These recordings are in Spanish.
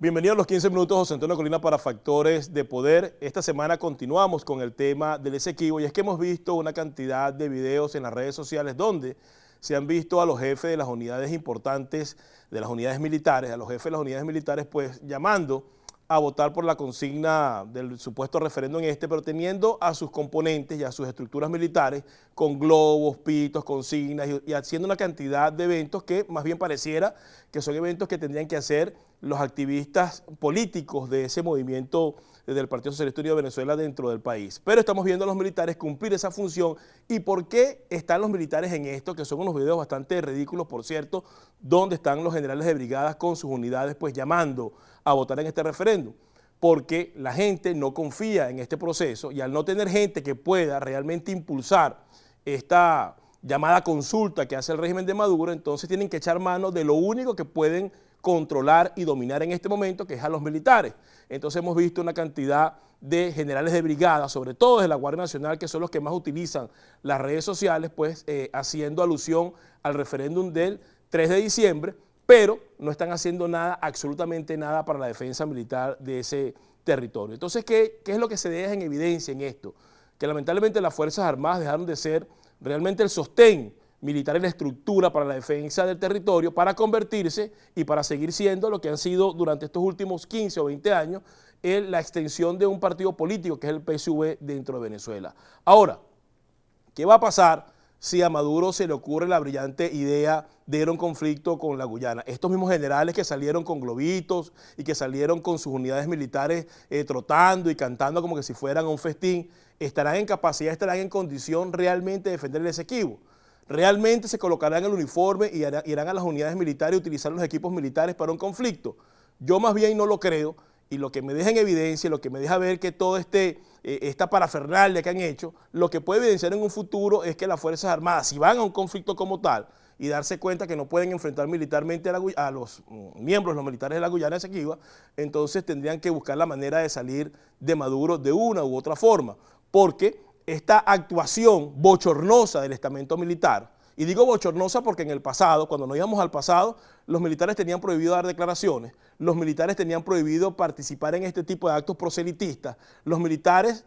Bienvenidos a los 15 minutos, José Antonio Colina para Factores de Poder. Esta semana continuamos con el tema del Esequibo y es que hemos visto una cantidad de videos en las redes sociales donde se han visto a los jefes de las unidades importantes, de las unidades militares, a los jefes de las unidades militares pues llamando a votar por la consigna del supuesto referéndum pero teniendo a sus componentes y a sus estructuras militares con globos, pitos, consignas y haciendo una cantidad de eventos que más bien pareciera que son eventos que tendrían que hacer los activistas políticos de ese movimiento del Partido Socialista Unido de Venezuela dentro del país. Pero estamos viendo a los militares cumplir esa función. ¿Y por qué están los militares en esto? Que son unos videos bastante ridículos, por cierto, donde están los generales de brigadas con sus unidades pues llamando a votar en este referéndum. Porque la gente no confía en este proceso y al no tener gente que pueda realmente impulsar esta llamada consulta que hace el régimen de Maduro, entonces tienen que echar mano de lo único que pueden controlar y dominar en este momento, que es a los militares. Entonces hemos visto una cantidad de generales de brigada, sobre todo de la Guardia Nacional, que son los que más utilizan las redes sociales, pues haciendo alusión al referéndum del 3 de diciembre, pero no están haciendo nada, absolutamente nada para la defensa militar de ese territorio. Entonces, ¿qué es lo que se deja en evidencia en esto? Que lamentablemente las Fuerzas Armadas dejaron de ser realmente el sostén militar y la estructura para la defensa del territorio para convertirse y para seguir siendo lo que han sido durante estos últimos 15 o 20 años la extensión de un partido político que es el PSUV dentro de Venezuela. Ahora, ¿qué va a pasar si a Maduro se le ocurre la brillante idea de ir a un conflicto con la Guyana? Estos mismos generales que salieron con globitos y que salieron con sus unidades militares trotando y cantando como que si fueran a un festín, ¿estarán en capacidad, estarán en condición realmente de defender el Esequibo? ¿Realmente se colocarán el uniforme y irán a las unidades militares y utilizar los equipos militares para un conflicto? Yo más bien no lo creo, y lo que me deja en evidencia, lo que me deja ver que todo esta parafernalia que han hecho, lo que puede evidenciar en un futuro es que las Fuerzas Armadas, si van a un conflicto como tal y darse cuenta que no pueden enfrentar militarmente a los miembros, los militares de la Guyana Esequiba, entonces tendrían que buscar la manera de salir de Maduro de una u otra forma, porque esta actuación bochornosa del estamento militar, y digo bochornosa porque en el pasado, cuando nos íbamos al pasado, los militares tenían prohibido dar declaraciones, los militares tenían prohibido participar en este tipo de actos proselitistas, los militares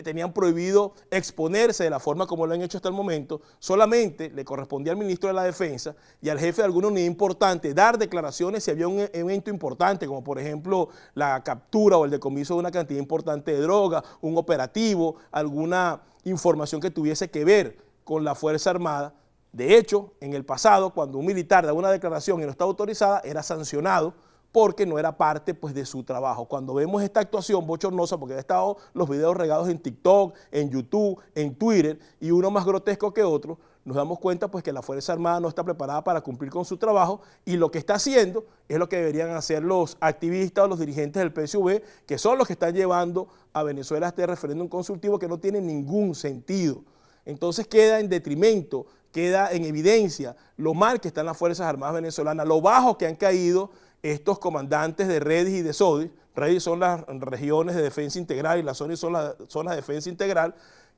tenían prohibido exponerse de la forma como lo han hecho hasta el momento, solamente le correspondía al ministro de la Defensa y al jefe de alguna unidad importante dar declaraciones si había un evento importante, como por ejemplo la captura o el decomiso de una cantidad importante de droga, un operativo, alguna información que tuviese que ver con la Fuerza Armada. De hecho, en el pasado, cuando un militar daba una declaración y no estaba autorizada, era sancionado porque no era parte pues, de su trabajo. Cuando vemos esta actuación bochornosa, porque han estado los videos regados en TikTok, en YouTube, en Twitter, y uno más grotesco que otro, nos damos cuenta pues, que la Fuerza Armada no está preparada para cumplir con su trabajo y lo que está haciendo es lo que deberían hacer los activistas o los dirigentes del PSUV, que son los que están llevando a Venezuela a este referéndum consultivo que no tiene ningún sentido. Entonces queda en detrimento, queda en evidencia lo mal que están las Fuerzas Armadas venezolanas, lo bajo que han caído estos comandantes de Redis y de SODIS. Redis son las regiones de defensa integral y las SODIS son las zonas de defensa integral,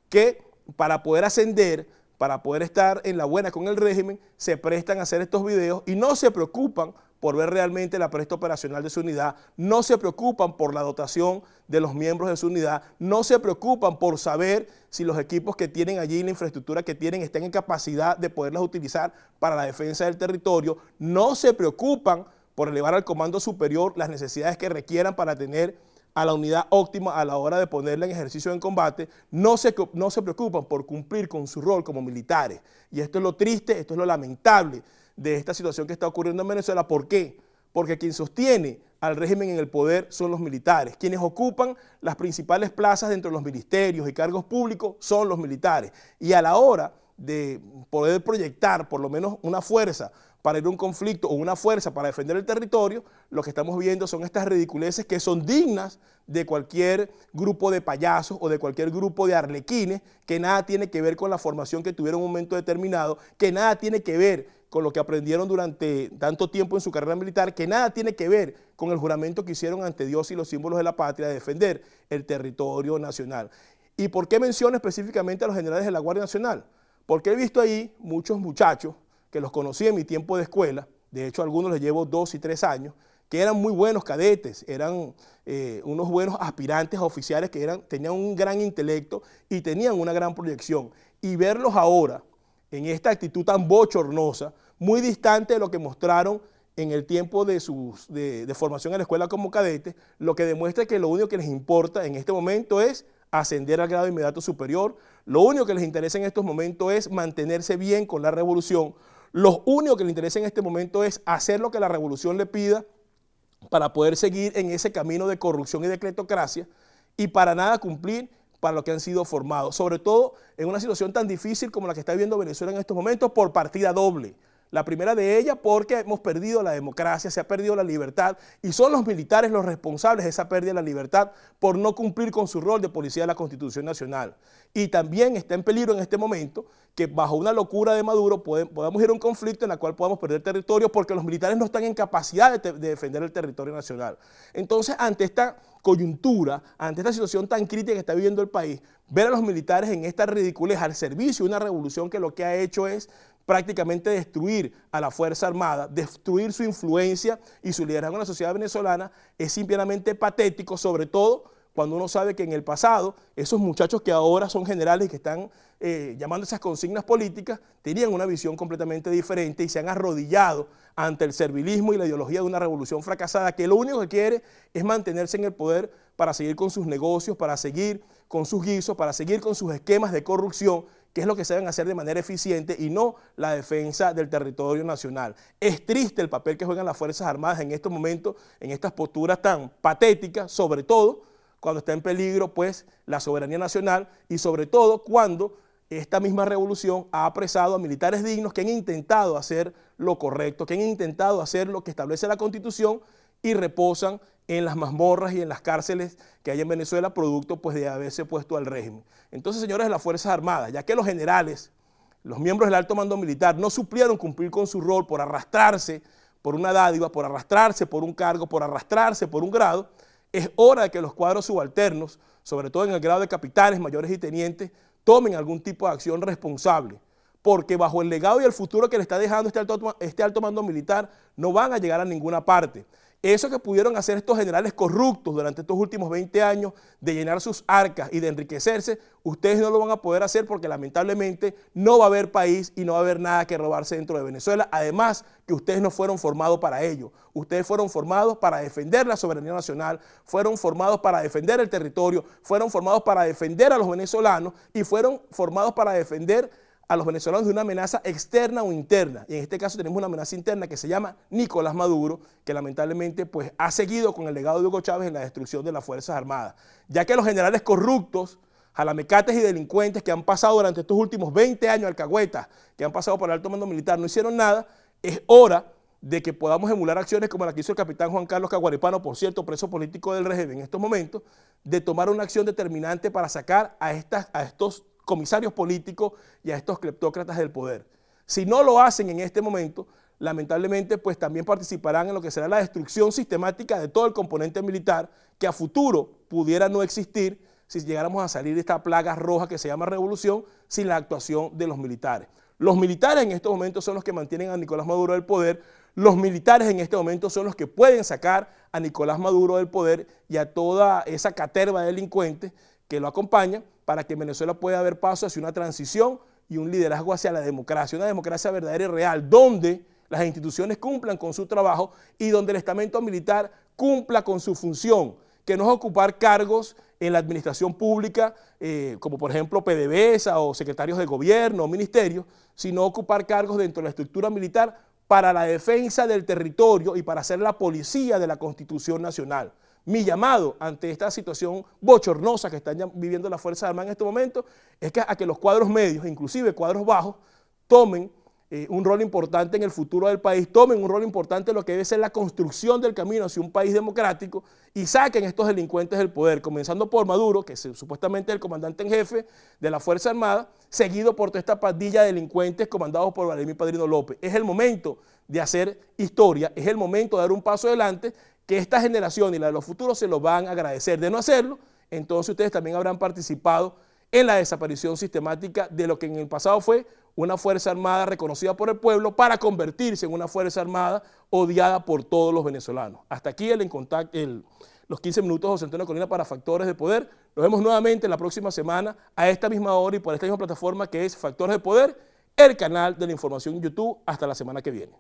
que para poder ascender, para poder estar en la buena con el régimen, se prestan a hacer estos videos y no se preocupan por ver realmente la presta operacional de su unidad, no se preocupan por la dotación de los miembros de su unidad, no se preocupan por saber si los equipos que tienen allí, la infraestructura que tienen, están en capacidad de poderlas utilizar para la defensa del territorio, no se preocupan por elevar al comando superior las necesidades que requieran para tener a la unidad óptima a la hora de ponerla en ejercicio en combate, no se preocupan por cumplir con su rol como militares. Y esto es lo triste, esto es lo lamentable de esta situación que está ocurriendo en Venezuela. ¿Por qué? Porque quien sostiene al régimen en el poder son los militares. Quienes ocupan las principales plazas dentro de los ministerios y cargos públicos son los militares. Y a la hora de poder proyectar por lo menos una fuerza para ir a un conflicto o una fuerza para defender el territorio, lo que estamos viendo son estas ridiculeces que son dignas de cualquier grupo de payasos o de cualquier grupo de arlequines, que nada tiene que ver con la formación que tuvieron en un momento determinado, que nada tiene que ver con lo que aprendieron durante tanto tiempo en su carrera militar, que nada tiene que ver con el juramento que hicieron ante Dios y los símbolos de la patria de defender el territorio nacional. ¿Y por qué menciono específicamente a los generales de la Guardia Nacional? Porque he visto ahí muchos muchachos que los conocí en mi tiempo de escuela, de hecho a algunos les llevo 2 y 3 años, que eran muy buenos cadetes, eran unos buenos aspirantes a oficiales que tenían un gran intelecto y tenían una gran proyección. Y verlos ahora en esta actitud tan bochornosa, muy distante de lo que mostraron en el tiempo de formación en la escuela como cadetes, lo que demuestra que lo único que les importa en este momento es ascender al grado inmediato superior, lo único que les interesa en estos momentos es mantenerse bien con la revolución, lo único que les interesa en este momento es hacer lo que la revolución le pida para poder seguir en ese camino de corrupción y de cleptocracia y para nada cumplir para lo que han sido formados, sobre todo en una situación tan difícil como la que está viviendo Venezuela en estos momentos por partida doble. La primera de ellas porque hemos perdido la democracia, se ha perdido la libertad y son los militares los responsables de esa pérdida de la libertad por no cumplir con su rol de policía de la Constitución Nacional. Y también está en peligro en este momento que bajo una locura de Maduro podamos ir a un conflicto en el cual podamos perder territorio porque los militares no están en capacidad de defender el territorio nacional. Entonces, ante esta coyuntura, ante esta situación tan crítica que está viviendo el país, ver a los militares en esta ridiculez al servicio de una revolución que lo que ha hecho es prácticamente destruir a la Fuerza Armada, destruir su influencia y su liderazgo en la sociedad venezolana, es simplemente patético, sobre todo cuando uno sabe que en el pasado esos muchachos que ahora son generales y que están llamando esas consignas políticas, tenían una visión completamente diferente y se han arrodillado ante el servilismo y la ideología de una revolución fracasada que lo único que quiere es mantenerse en el poder para seguir con sus negocios, para seguir con sus guisos, para seguir con sus esquemas de corrupción, que es lo que se deben hacer de manera eficiente y no la defensa del territorio nacional. Es triste el papel que juegan las Fuerzas Armadas en estos momentos, en estas posturas tan patéticas, sobre todo cuando está en peligro pues la soberanía nacional y sobre todo cuando esta misma revolución ha apresado a militares dignos que han intentado hacer lo correcto, que han intentado hacer lo que establece la Constitución y reposan en las mazmorras y en las cárceles que hay en Venezuela producto pues de haberse puesto al régimen. Entonces, señores de las Fuerzas Armadas, ya que los generales, los miembros del alto mando militar no suplieron cumplir con su rol por arrastrarse por una dádiva, por arrastrarse por un cargo, por arrastrarse por un grado, es hora de que los cuadros subalternos, sobre todo en el grado de capitanes, mayores y tenientes, tomen algún tipo de acción responsable, porque bajo el legado y el futuro que le está dejando este alto mando militar no van a llegar a ninguna parte. Eso que pudieron hacer estos generales corruptos durante estos últimos 20 años de llenar sus arcas y de enriquecerse, ustedes no lo van a poder hacer porque lamentablemente no va a haber país y no va a haber nada que robarse dentro de Venezuela. Además que ustedes no fueron formados para ello. Ustedes fueron formados para defender la soberanía nacional, fueron formados para defender el territorio, fueron formados para defender a los venezolanos y fueron formados para defender a los venezolanos de una amenaza externa o interna. Y en este caso tenemos una amenaza interna que se llama Nicolás Maduro, que lamentablemente pues, ha seguido con el legado de Hugo Chávez en la destrucción de las Fuerzas Armadas. Ya que los generales corruptos, jalamecates y delincuentes que han pasado durante estos últimos 20 años, alcahuetas, que han pasado por el alto mando militar, no hicieron nada, es hora de que podamos emular acciones como la que hizo el capitán Juan Carlos Caguaripano, por cierto, preso político del régimen en estos momentos, de tomar una acción determinante para sacar a estos comisarios políticos y a estos cleptócratas del poder. Si no lo hacen en este momento, lamentablemente pues también participarán en lo que será la destrucción sistemática de todo el componente militar que a futuro pudiera no existir si llegáramos a salir de esta plaga roja que se llama revolución sin la actuación de los militares. Los militares en estos momentos son los que mantienen a Nicolás Maduro del poder, los militares en este momento son los que pueden sacar a Nicolás Maduro del poder y a toda esa caterva de delincuentes que lo acompañan para que en Venezuela pueda haber paso hacia una transición y un liderazgo hacia la democracia, una democracia verdadera y real, donde las instituciones cumplan con su trabajo y donde el estamento militar cumpla con su función, que no es ocupar cargos en la administración pública, como por ejemplo PDVSA o secretarios de gobierno o ministerios, sino ocupar cargos dentro de la estructura militar para la defensa del territorio y para ser la policía de la Constitución Nacional. Mi llamado ante esta situación bochornosa que están viviendo las Fuerzas Armadas en este momento es que a que los cuadros medios, inclusive cuadros bajos, tomen un rol importante en el futuro del país, tomen un rol importante en lo que debe ser la construcción del camino hacia un país democrático y saquen a estos delincuentes del poder, comenzando por Maduro, que es supuestamente el comandante en jefe de la Fuerza Armada, seguido por toda esta pandilla de delincuentes comandados por Vladimir Padrino López. Es el momento de hacer historia, es el momento de dar un paso adelante que esta generación y la de los futuros se lo van a agradecer. De no hacerlo, entonces ustedes también habrán participado en la desaparición sistemática de lo que en el pasado fue una Fuerza Armada reconocida por el pueblo para convertirse en una Fuerza Armada odiada por todos los venezolanos. Hasta aquí los 15 minutos de José Antonio Colina para Factores de Poder. Nos vemos nuevamente la próxima semana a esta misma hora y por esta misma plataforma que es Factores de Poder, el canal de la información en YouTube. Hasta la semana que viene.